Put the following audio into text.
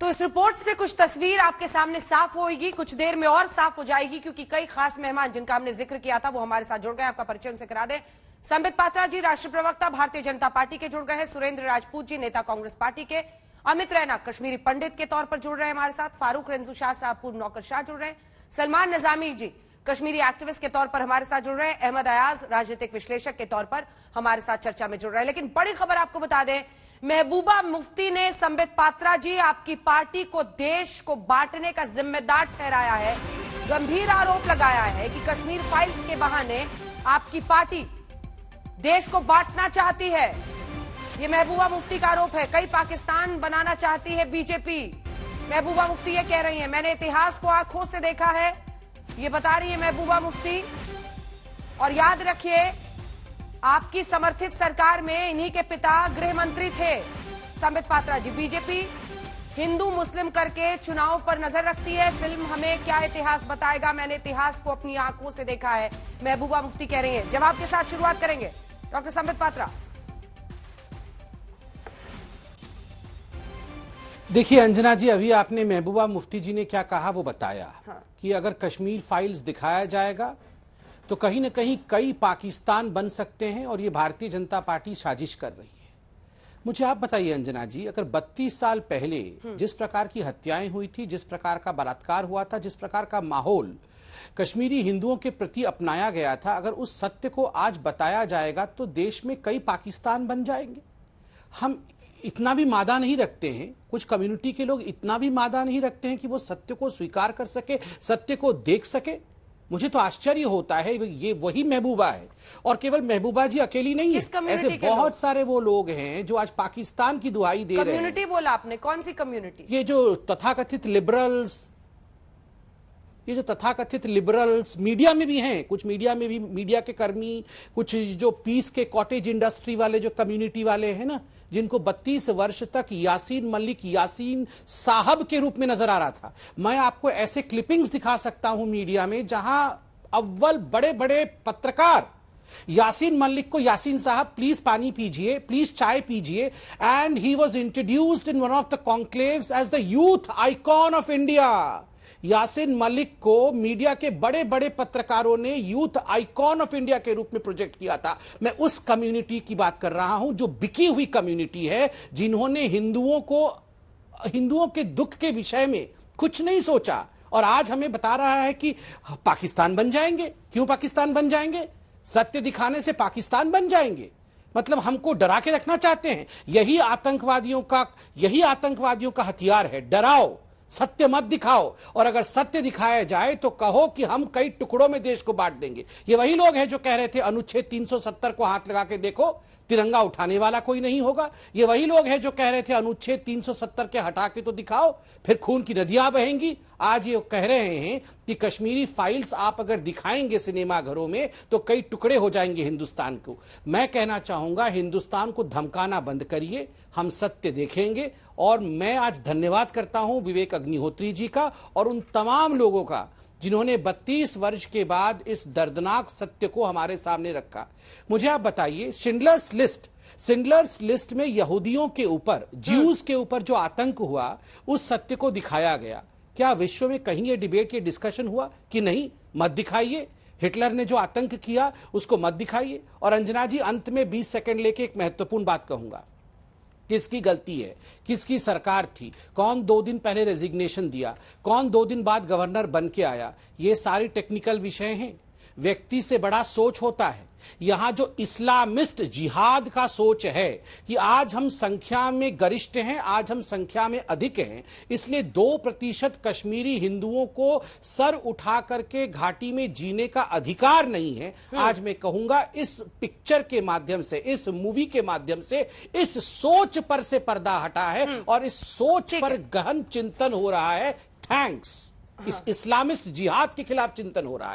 तो इस रिपोर्ट से कुछ तस्वीर आपके सामने साफ होगी, कुछ देर में और साफ हो जाएगी, क्योंकि कई खास मेहमान जिनका हमने जिक्र किया था वो हमारे साथ जुड़ गए। आपका परिचय उनसे करा दें। संबित पात्रा जी राष्ट्रीय प्रवक्ता भारतीय जनता पार्टी के जुड़ गए हैं। सुरेंद्र राजपूत जी नेता कांग्रेस पार्टी के। अमित रैना कश्मीरी पंडित के तौर पर जुड़ रहे हैं हमारे साथ। फारूक रंजू शाह साहब पूर्व नौकरशाह जुड़ रहे हैं। सलमान निजामी जी कश्मीरी एक्टिविस्ट के तौर पर हमारे साथ जुड़ रहे हैं। अहमद अयाज राजनीतिक विश्लेषक के तौर पर हमारे साथ चर्चा में जुड़ रहे हैं। लेकिन बड़ी खबर आपको बता दें, महबूबा मुफ्ती ने संबित पात्रा जी आपकी पार्टी को देश को बांटने का जिम्मेदार ठहराया है। गंभीर आरोप लगाया है कि कश्मीर फाइल्स के बहाने आपकी पार्टी देश को बांटना चाहती है। ये महबूबा मुफ्ती का आरोप है। कई पाकिस्तान बनाना चाहती है बीजेपी। महबूबा मुफ्ती ये कह रही है, मैंने इतिहास को आंखों से देखा है, ये बता रही है महबूबा मुफ्ती। और याद रखिए, आपकी समर्थित सरकार में इन्हीं के पिता गृह मंत्री थे संबित पात्रा जी। बीजेपी हिंदू मुस्लिम करके चुनाव पर नजर रखती है। फिल्म हमें क्या इतिहास बताएगा, मैंने इतिहास को अपनी आंखों से देखा है, महबूबा मुफ्ती कह रही है। जवाब के साथ शुरुआत करेंगे डॉक्टर संबित पात्रा। देखिए अंजना जी, अभी आपने महबूबा मुफ्ती जी ने क्या कहा वो बताया। हाँ। कि अगर कश्मीर फाइल्स दिखाया जाएगा तो कहीं न कहीं कई पाकिस्तान बन सकते हैं और ये भारतीय जनता पार्टी साजिश कर रही है। मुझे आप बताइए अंजना जी, अगर 32 साल पहले जिस प्रकार की हत्याएं हुई थी, जिस प्रकार का बलात्कार हुआ था, जिस प्रकार का माहौल कश्मीरी हिंदुओं के प्रति अपनाया गया था, अगर उस सत्य को आज बताया जाएगा तो देश में कई पाकिस्तान बन जाएंगे। हम इतना भी मादा नहीं रखते हैं, कुछ कम्युनिटी के लोग इतना भी मादा नहीं रखते हैं कि वो सत्य को स्वीकार कर सके, सत्य को देख सके। मुझे तो आश्चर्य होता है, ये वही महबूबा है। और केवल महबूबा जी अकेली नहीं है, ऐसे बहुत सारे वो लोग हैं जो आज पाकिस्तान की दुहाई दे रहे हैं। कम्युनिटी बोला आपने, कौन सी कम्युनिटी? ये जो तथाकथित लिबरल्स मीडिया में भी हैं, कुछ मीडिया में भी मीडिया के कर्मी, कुछ जो पीस के कॉटेज इंडस्ट्री वाले जो कम्युनिटी वाले हैं ना, जिनको 32 वर्ष तक यासीन मलिक यासीन साहब के रूप में नजर आ रहा था। मैं आपको ऐसे क्लिपिंग्स दिखा सकता हूं मीडिया में जहां अव्वल बड़े बड़े पत्रकार यासीन मलिक को, यासीन साहब प्लीज पानी पीजिए, प्लीज चाय पीजिए, and he was introduced in one of the conclaves as the youth icon of India. Yasin Malik को मीडिया के बड़े बड़े पत्रकारों ने यूथ आइकॉन ऑफ इंडिया के रूप में प्रोजेक्ट किया था। मैं उस कम्युनिटी की बात कर रहा हूं जो बिकी हुई कम्युनिटी है, जिन्होंने हिंदुओं के दुख के विषय में कुछ नहीं सोचा और आज हमें बता रहा है कि पाकिस्तान बन जाएंगे। क्यों पाकिस्तान बन जाएंगे? सत्य दिखाने से पाकिस्तान बन जाएंगे? मतलब हमको डरा के रखना चाहते हैं। यही आतंकवादियों का हथियार है, डराओ, सत्य मत दिखाओ। और अगर सत्य दिखाया जाए तो कहो कि हम कई टुकड़ों में देश को बांट देंगे। ये वही लोग हैं जो कह रहे थे अनुच्छेद 370 को हाथ लगा के देखो, तिरंगा उठाने वाला कोई नहीं होगा। ये वही लोग हैं जो कह रहे थे अनुच्छेद 370 के हटा के तो दिखाओ, फिर खून की नदियां बहेंगी। आज ये कह रहे हैं कि कश्मीरी फाइल्स आप अगर दिखाएंगे सिनेमा घरों में तो कई टुकड़े हो जाएंगे हिंदुस्तान को। मैं कहना चाहूंगा, हिंदुस्तान को धमकाना बंद करिए, हम सत्य देखेंगे। और मैं आज धन्यवाद करता हूं विवेक अग्निहोत्री जी का और उन तमाम लोगों का जिन्होंने 32 वर्ष के बाद इस दर्दनाक सत्य को हमारे सामने रखा। मुझे आप बताइए, शिंडलर्स लिस्ट में यहूदियों के ऊपर, ज्यूज के ऊपर जो आतंक हुआ, उस सत्य को दिखाया गया। क्या विश्व में कहीं ये डिबेट, ये डिस्कशन हुआ कि नहीं, मत दिखाइए? हिटलर ने जो आतंक किया उसको मत दिखाइए। और अंजना जी, अंत में 20 सेकंड लेके एक महत्वपूर्ण बात कहूंगा। किसकी गलती है, किसकी सरकार थी, कौन 2 दिन पहले रेजिग्नेशन दिया, कौन 2 दिन बाद गवर्नर बन के आया, ये सारी टेक्निकल विषय हैं। व्यक्ति से बड़ा सोच होता है। यहां जो इस्लामिस्ट जिहाद का सोच है कि आज हम संख्या में गरिष्ठ हैं, आज हम संख्या में अधिक हैं, इसलिए 2% कश्मीरी हिंदुओं को सर उठा करके घाटी में जीने का अधिकार नहीं है। आज मैं कहूंगा, इस पिक्चर के माध्यम से, इस मूवी के माध्यम से इस सोच पर से पर्दा हटा है और इस सोच पर गहन चिंतन हो रहा है। थैंक्स। इस इस्लामिस्ट जिहाद के खिलाफ चिंतन हो रहा है।